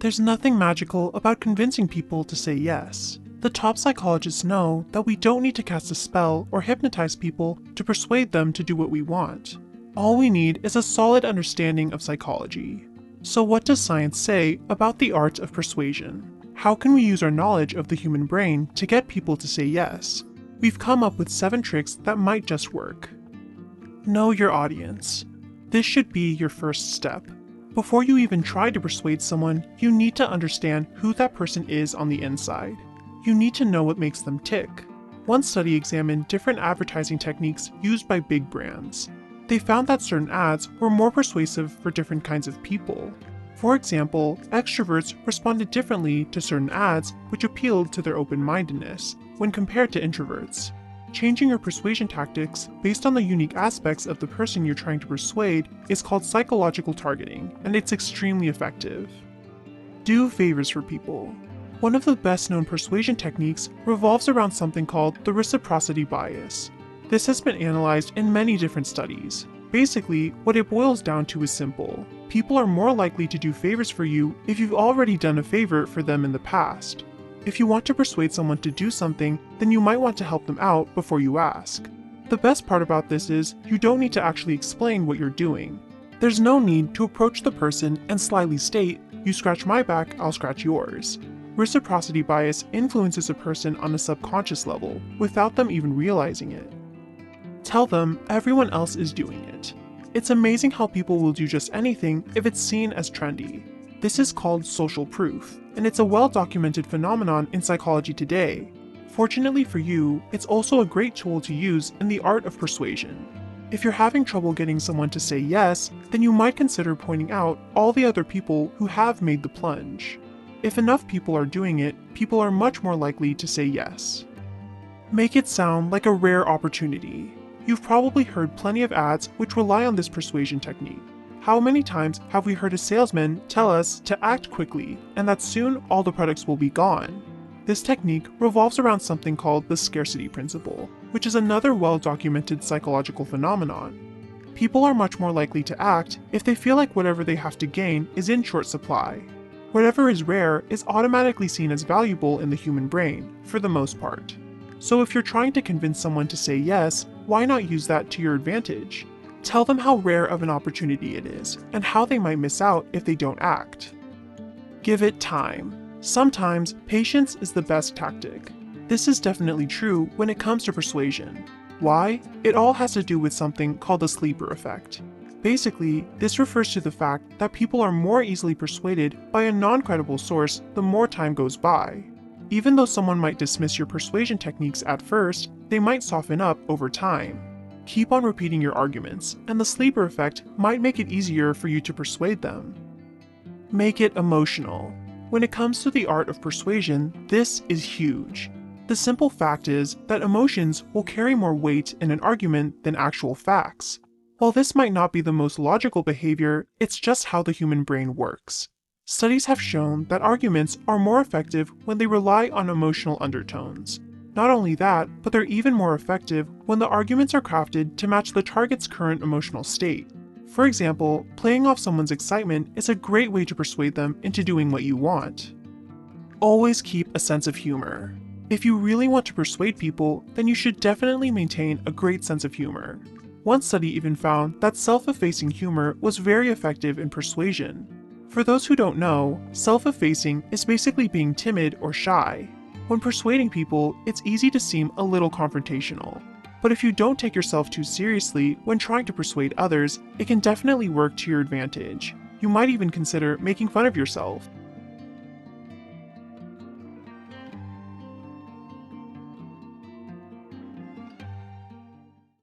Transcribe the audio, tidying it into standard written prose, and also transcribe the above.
There's nothing magical about convincing people to say yes. The top psychologists know that we don't need to cast a spell or hypnotize people to persuade them to do what we want. All we need is a solid understanding of psychology. So what does science say about the art of persuasion? How can we use our knowledge of the human brain to get people to say yes? We've come up with 7 tricks that might just work. Know your audience. This should be your first step. Before you even try to persuade someone, you need to understand who that person is on the inside. You need to know what makes them tick. One study examined different advertising techniques used by big brands. They found that certain ads were more persuasive for different kinds of people. For example, extroverts responded differently to certain ads which appealed to their open-mindedness when compared to introverts. Changing your persuasion tactics based on the unique aspects of the person you're trying to persuade is called psychological targeting, and it's extremely effective. Do favors for people. One of the best-known persuasion techniques revolves around something called the reciprocity bias. This has been analyzed in many different studies. Basically, what it boils down to is simple. People are more likely to do favors for you if you've already done a favor for them in the past. If you want to persuade someone to do something, then you might want to help them out before you ask. The best part about this is you don't need to actually explain what you're doing. There's no need to approach the person and slyly state, "You scratch my back, I'll scratch yours." Reciprocity bias influences a person on a subconscious level without them even realizing it. Tell them everyone else is doing it. It's amazing how people will do just anything if it's seen as trendy. This is called social proof, and it's a well-documented phenomenon in psychology today. Fortunately for you, it's also a great tool to use in the art of persuasion. If you're having trouble getting someone to say yes, then you might consider pointing out all the other people who have made the plunge. If enough people are doing it, people are much more likely to say yes. Make it sound like a rare opportunity. You've probably heard plenty of ads which rely on this persuasion technique. How many times have we heard a salesman tell us to act quickly and that soon all the products will be gone? This technique revolves around something called the scarcity principle, which is another well-documented psychological phenomenon. People are much more likely to act if they feel like whatever they have to gain is in short supply. Whatever is rare is automatically seen as valuable in the human brain, for the most part. So if you're trying to convince someone to say yes, why not use that to your advantage? Tell them how rare of an opportunity it is, and how they might miss out if they don't act. Give it time. Sometimes, patience is the best tactic. This is definitely true when it comes to persuasion. Why? It all has to do with something called the sleeper effect. Basically, this refers to the fact that people are more easily persuaded by a non-credible source the more time goes by. Even though someone might dismiss your persuasion techniques at first, they might soften up over time. Keep on repeating your arguments, and the sleeper effect might make it easier for you to persuade them. Make it emotional. When it comes to the art of persuasion, this is huge. The simple fact is that emotions will carry more weight in an argument than actual facts. While this might not be the most logical behavior, it's just how the human brain works. Studies have shown that arguments are more effective when they rely on emotional undertones. Not only that, but they're even more effective when the arguments are crafted to match the target's current emotional state. For example, playing off someone's excitement is a great way to persuade them into doing what you want. Always keep a sense of humor. If you really want to persuade people, then you should definitely maintain a great sense of humor. One study even found that self-effacing humor was very effective in persuasion. For those who don't know, self-effacing is basically being timid or shy. When persuading people, it's easy to seem a little confrontational. But if you don't take yourself too seriously when trying to persuade others, it can definitely work to your advantage. You might even consider making fun of yourself.